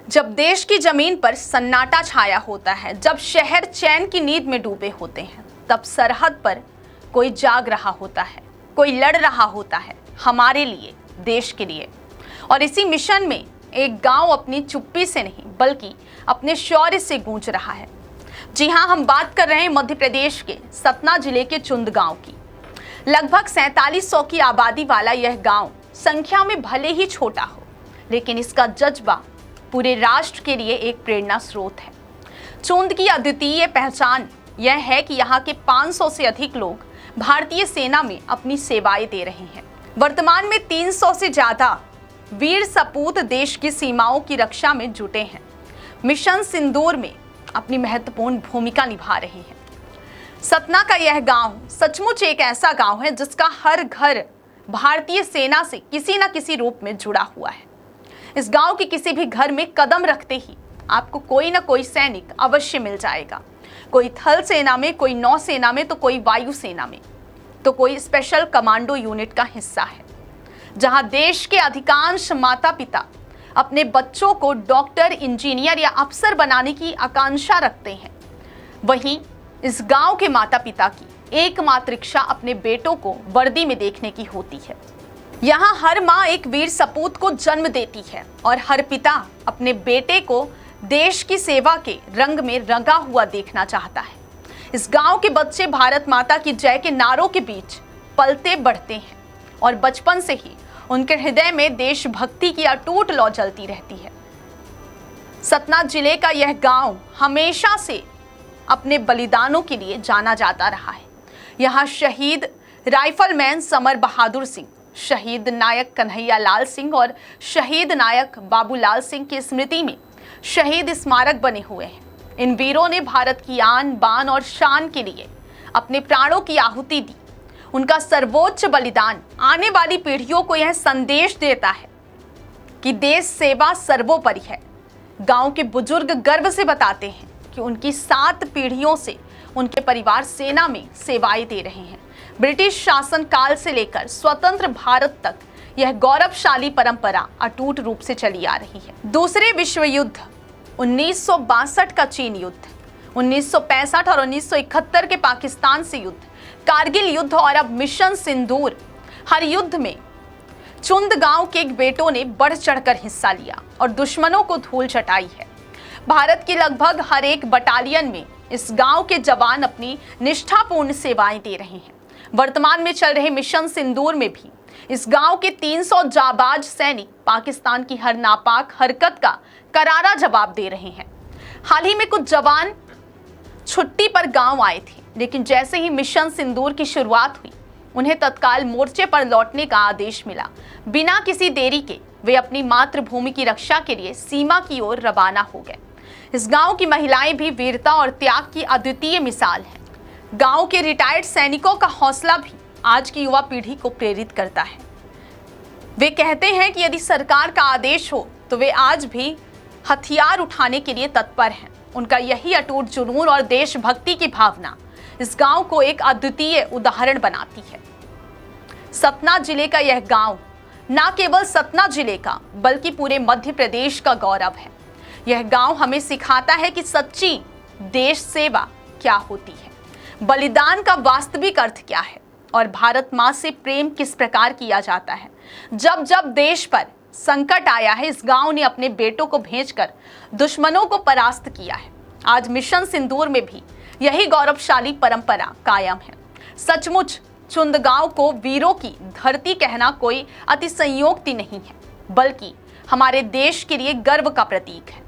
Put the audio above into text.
जब देश की जमीन पर सन्नाटा छाया होता है, जब शहर चैन की नींद में डूबे होते हैं, तब सरहद पर कोई जाग रहा होता है, कोई लड़ रहा होता है हमारे लिए, देश के लिए। और इसी मिशन में एक गांव अपनी चुप्पी से नहीं बल्कि अपने शौर्य से गूंज रहा है। जी हां, हम बात कर रहे हैं मध्य प्रदेश के सतना जिले के चुंद गांव की। लगभग 4700 की आबादी वाला यह गांव संख्या में भले ही छोटा हो, लेकिन इसका जज्बा पूरे राष्ट्र के लिए एक प्रेरणा स्रोत है। चुंद की अद्वितीय पहचान यह है कि यहाँ के 500 से अधिक लोग भारतीय सेना में अपनी सेवाएं दे रहे हैं। वर्तमान में 300 से ज्यादा वीर सपूत देश की सीमाओं की रक्षा में जुटे हैं, मिशन सिंदूर में अपनी महत्वपूर्ण भूमिका निभा रहे हैं। सतना का यह गांव सचमुच एक ऐसा गांव है जिसका हर घर भारतीय सेना से किसी न किसी रूप में जुड़ा हुआ है। इस गांव के किसी भी घर में कदम रखते ही आपको कोई न कोई सैनिक अवश्य मिल जाएगा। कोई थल सेना में, कोई नौसेना में, तो कोई वायु सेना में, तो कोई स्पेशल कमांडो यूनिट का हिस्सा है। जहां देश के अधिकांश माता पिता अपने बच्चों को डॉक्टर, इंजीनियर या अफसर बनाने की आकांक्षा रखते हैं, वहीं इस गांव के माता पिता की एकमात्र इच्छा अपने बेटों को वर्दी में देखने की होती है। यहाँ हर माँ एक वीर सपूत को जन्म देती है और हर पिता अपने बेटे को देश की सेवा के रंग में रंगा हुआ देखना चाहता है। इस गांव के बच्चे भारत माता की जय के नारों के बीच पलते बढ़ते हैं और बचपन से ही उनके हृदय में देशभक्ति की अटूट लौ जलती रहती है। सतना जिले का यह गांव हमेशा से अपने बलिदानों के लिए जाना जाता रहा है। यहाँ शहीद राइफलमैन समर बहादुर सिंह, शहीद नायक कन्हैया लाल सिंह और शहीद नायक बाबूलाल सिंह की स्मृति में शहीद स्मारक बने हुए हैं। इन वीरों ने भारत की आन बान और शान के लिए अपने प्राणों की आहुति दी। उनका सर्वोच्च बलिदान आने वाली पीढ़ियों को यह संदेश देता है कि देश सेवा सर्वोपरि है। गांव के बुजुर्ग गर्व से बताते हैं कि उनकी 7 पीढ़ियों से उनके परिवार सेना में सेवाएं दे रहे हैं। ब्रिटिश शासन काल से लेकर स्वतंत्र भारत तक यह गौरवशाली परंपरा अटूट रूप से चली आ रही है। दूसरे विश्व युद्ध, 1962 का चीन युद्ध, 1965 और 1971 के पाकिस्तान से युद्ध, कारगिल युद्ध और अब मिशन सिंदूर, हर युद्ध में चुंद गांव के एक बेटों ने बढ़ चढ़कर हिस्सा लिया और दुश्मनों को धूल चटाई है। भारत की लगभग हर एक बटालियन में इस गांव के जवान अपनी निष्ठापूर्ण सेवाएं दे रहे हैं। वर्तमान में चल रहे मिशन सिंदूर में भी इस गांव के 300 जाबाज सैनिक पाकिस्तान की हर नापाक हरकत का करारा जवाब दे रहे हैं। हाल ही में कुछ जवान छुट्टी पर गांव आए थे, लेकिन जैसे ही मिशन सिंदूर की शुरुआत हुई, उन्हें तत्काल मोर्चे पर लौटने का आदेश मिला। बिना किसी देरी के वे अपनी मातृभूमि की रक्षा के लिए सीमा की ओर रवाना हो गए। इस गांव की महिलाएं भी वीरता और त्याग की अद्वितीय मिसाल हैं। गांव के रिटायर्ड सैनिकों का हौसला भी आज की युवा पीढ़ी को प्रेरित करता है। वे कहते हैं कि यदि सरकार का आदेश हो तो वे आज भी हथियार उठाने के लिए तत्पर हैं। उनका यही अटूट जुनून और देशभक्ति की भावना इस गांव को एक अद्वितीय उदाहरण बनाती है। सतना जिले का यह गांव न केवल सतना जिले का बल्कि पूरे मध्य प्रदेश का गौरव है। यह गांव हमें सिखाता है कि सच्ची देश सेवा क्या होती है, बलिदान का वास्तविक अर्थ क्या है और भारत माँ से प्रेम किस प्रकार किया जाता है। जब जब देश पर संकट आया है, इस गांव ने अपने बेटों को भेजकर दुश्मनों को परास्त किया है। आज मिशन सिंदूर में भी यही गौरवशाली परंपरा कायम है। सचमुच चुंद गांव को वीरों की धरती कहना कोई अतिशयोक्ति नहीं है, बल्कि हमारे देश के लिए गर्व का प्रतीक है।